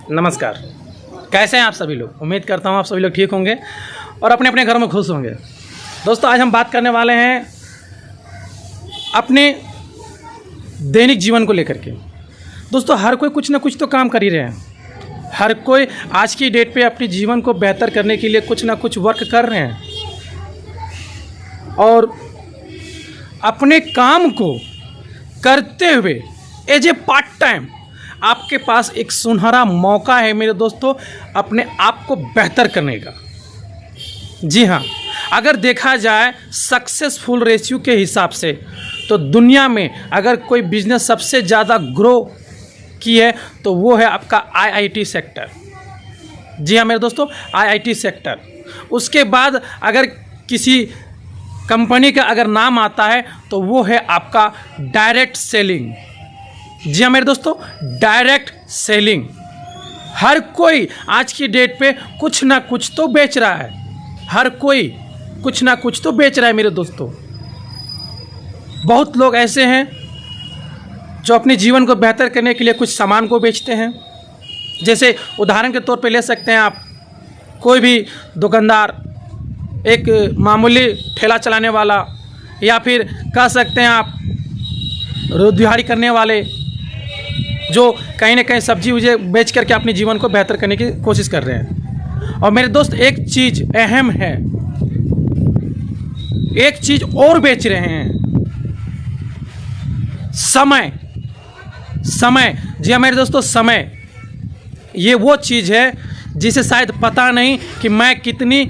नमस्कार। कैसे हैं आप सभी लोग? उम्मीद करता हूँ आप सभी लोग ठीक होंगे और अपने अपने घरों में खुश होंगे। दोस्तों, आज हम बात करने वाले हैं अपने दैनिक जीवन को लेकर के। दोस्तों, हर कोई कुछ ना कुछ तो काम कर ही रहे हैं। हर कोई आज की डेट पे अपने जीवन को बेहतर करने के लिए कुछ ना कुछ वर्क कर रहे हैं और अपने काम को करते हुए एज ए पार्ट टाइम आपके पास एक सुनहरा मौका है मेरे दोस्तों, अपने आप को बेहतर करने का। जी हाँ, अगर देखा जाए सक्सेसफुल रेशियो के हिसाब से तो दुनिया में अगर कोई बिजनेस सबसे ज़्यादा ग्रो की है तो वो है आपका आईआईटी सेक्टर। जी हाँ मेरे दोस्तों, आईआईटी सेक्टर। उसके बाद अगर किसी कंपनी का अगर नाम आता है तो वो है आपका डायरेक्ट सेलिंग। जी हाँ मेरे दोस्तों, डायरेक्ट सेलिंग। हर कोई आज की डेट पे कुछ ना कुछ तो बेच रहा है। हर कोई कुछ ना कुछ तो बेच रहा है मेरे दोस्तों। बहुत लोग ऐसे हैं जो अपने जीवन को बेहतर करने के लिए कुछ सामान को बेचते हैं। जैसे उदाहरण के तौर पे ले सकते हैं आप, कोई भी दुकानदार, एक मामूली ठेला चलाने वाला, या फिर कह सकते हैं आप रोजगारी करने वाले, जो कहीं ना कहीं सब्जी उजे बेच करके अपने जीवन को बेहतर करने की कोशिश कर रहे हैं। और मेरे दोस्त, एक चीज़ अहम है, एक चीज़ और बेच रहे हैं, समय। समय, जी हाँ मेरे दोस्तों, समय। ये वो चीज़ है जिसे शायद पता नहीं कि मैं कितनी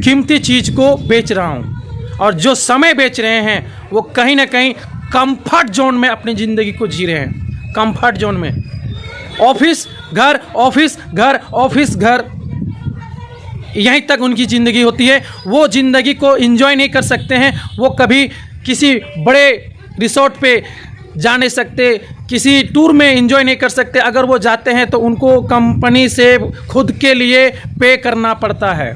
कीमती चीज़ को बेच रहा हूँ। और जो समय बेच रहे हैं वो कहीं ना कहीं कंफर्ट जोन में अपनी ज़िंदगी को जी रहे हैं। कंफर्ट जोन में ऑफिस घर, ऑफिस घर, ऑफिस घर, यहीं तक उनकी ज़िंदगी होती है। वो ज़िंदगी को एंजॉय नहीं कर सकते हैं। वो कभी किसी बड़े रिसोर्ट पे जा नहीं सकते, किसी टूर में एंजॉय नहीं कर सकते। अगर वो जाते हैं तो उनको कंपनी से खुद के लिए पे करना पड़ता है।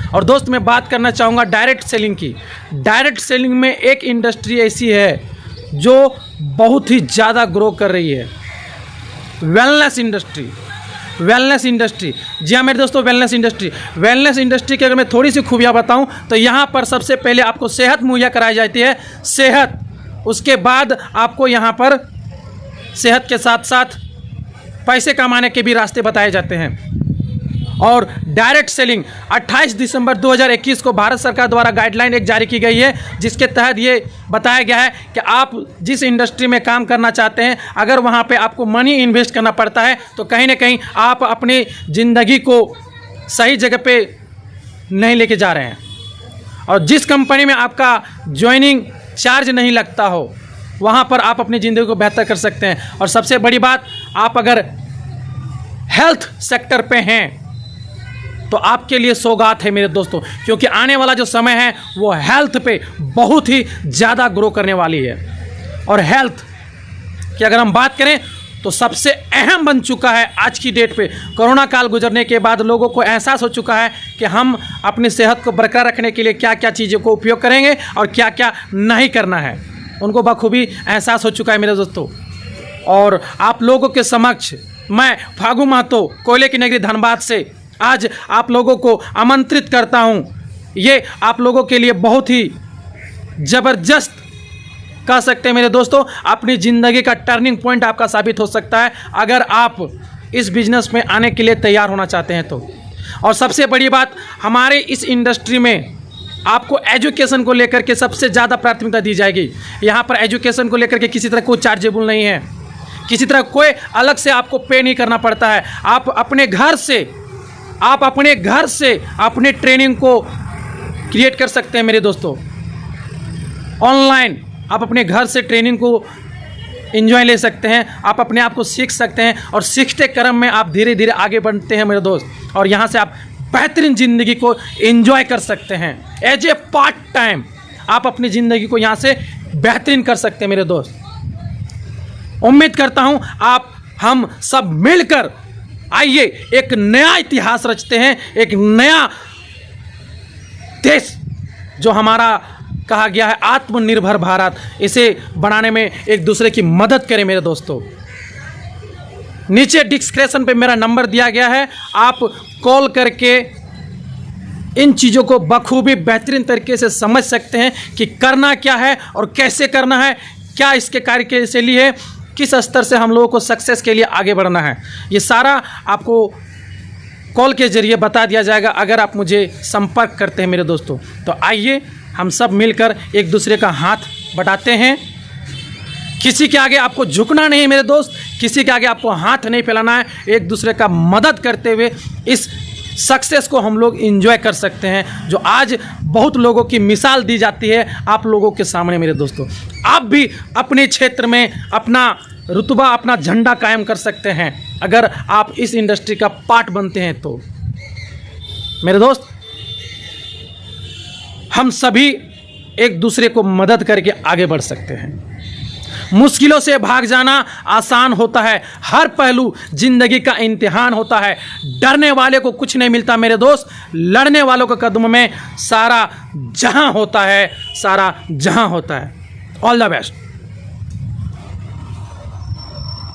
और दोस्त, मैं बात करना चाहूँगा डायरेक्ट सेलिंग की। डायरेक्ट सेलिंग में एक इंडस्ट्री ऐसी है जो बहुत ही ज़्यादा ग्रो कर रही है, वेलनेस इंडस्ट्री। वेलनेस इंडस्ट्री, जी हाँ मेरे दोस्तों, वेलनेस इंडस्ट्री। वेलनेस इंडस्ट्री की अगर मैं थोड़ी सी खूबियाँ बताऊँ तो यहाँ पर सबसे पहले आपको सेहत मुहैया कराई जाती है, सेहत। उसके बाद आपको यहाँ पर सेहत के साथ साथ पैसे कमाने के भी रास्ते बताए जाते हैं। और डायरेक्ट सेलिंग 28 दिसंबर 2021 को भारत सरकार द्वारा गाइडलाइन एक जारी की गई है, जिसके तहत ये बताया गया है कि आप जिस इंडस्ट्री में काम करना चाहते हैं, अगर वहाँ पे आपको मनी इन्वेस्ट करना पड़ता है तो कहीं ना कहीं आप अपनी ज़िंदगी को सही जगह पे नहीं लेके जा रहे हैं। और जिस कंपनी में आपका ज्वाइनिंग चार्ज नहीं लगता हो, वहाँ पर आप अपनी ज़िंदगी को बेहतर कर सकते हैं। और सबसे बड़ी बात, आप अगर हेल्थ सेक्टर पे हैं तो आपके लिए सौगात है मेरे दोस्तों, क्योंकि आने वाला जो समय है वो हेल्थ पे बहुत ही ज़्यादा ग्रो करने वाली है। और हेल्थ की अगर हम बात करें तो सबसे अहम बन चुका है आज की डेट पे। कोरोना काल गुजरने के बाद लोगों को एहसास हो चुका है कि हम अपनी सेहत को बरकरार रखने के लिए क्या क्या चीज़ों को उपयोग करेंगे और क्या क्या नहीं करना है, उनको बखूबी एहसास हो चुका है मेरे दोस्तों। और आप लोगों के समक्ष मैं फागू महतो, कोयले की नगरी धनबाद से आज आप लोगों को आमंत्रित करता हूं। ये आप लोगों के लिए बहुत ही ज़बरदस्त कह सकते हैं मेरे दोस्तों, अपनी ज़िंदगी का टर्निंग पॉइंट आपका साबित हो सकता है अगर आप इस बिज़नेस में आने के लिए तैयार होना चाहते हैं तो। और सबसे बड़ी बात, हमारे इस इंडस्ट्री में आपको एजुकेशन को लेकर के सबसे ज़्यादा प्राथमिकता दी जाएगी। यहाँ पर एजुकेशन को लेकर के किसी तरह कोई चार्जेबल नहीं है, किसी तरह कोई अलग से आपको पे नहीं करना पड़ता है। आप अपने घर से अपने ट्रेनिंग को क्रिएट कर सकते हैं मेरे दोस्तों। ऑनलाइन आप अपने घर से ट्रेनिंग को एंजॉय ले सकते हैं, आप अपने आप को सीख सकते हैं और सीखते क्रम में आप धीरे धीरे आगे बढ़ते हैं मेरे दोस्त। और यहाँ से आप बेहतरीन ज़िंदगी को एंजॉय कर सकते हैं। एज ए पार्ट टाइम आप अपनी ज़िंदगी को यहाँ से बेहतरीन कर सकते हैं मेरे दोस्त। उम्मीद करता हूँ हम सब मिलकर आइए एक नया इतिहास रचते हैं, एक नया देश जो हमारा कहा गया है आत्मनिर्भर भारत, इसे बनाने में एक दूसरे की मदद करें मेरे दोस्तों। नीचे डिस्क्रिप्शन पे मेरा नंबर दिया गया है, आप कॉल करके इन चीज़ों को बखूबी बेहतरीन तरीके से समझ सकते हैं कि करना क्या है और कैसे करना है, क्या इसके कार्य के लिए किस स्तर से हम लोगों को सक्सेस के लिए आगे बढ़ना है। ये सारा आपको कॉल के ज़रिए बता दिया जाएगा अगर आप मुझे संपर्क करते हैं मेरे दोस्तों। तो आइए हम सब मिलकर एक दूसरे का हाथ बटाते हैं। किसी के आगे आपको झुकना नहीं मेरे दोस्त, किसी के आगे आपको हाथ नहीं फैलाना है। एक दूसरे का मदद करते हुए इस सक्सेस को हम लोग एंजॉय कर सकते हैं, जो आज बहुत लोगों की मिसाल दी जाती है आप लोगों के सामने मेरे दोस्तों। आप भी अपने क्षेत्र में अपना रुतबा, अपना झंडा कायम कर सकते हैं अगर आप इस इंडस्ट्री का पार्ट बनते हैं तो। मेरे दोस्त, हम सभी एक दूसरे को मदद करके आगे बढ़ सकते हैं। मुश्किलों से भाग जाना आसान होता है, हर पहलू जिंदगी का इम्तिहान होता है। डरने वाले को कुछ नहीं मिलता मेरे दोस्त, लड़ने वालों के कदम में सारा जहां होता है, सारा जहां होता है। All the best.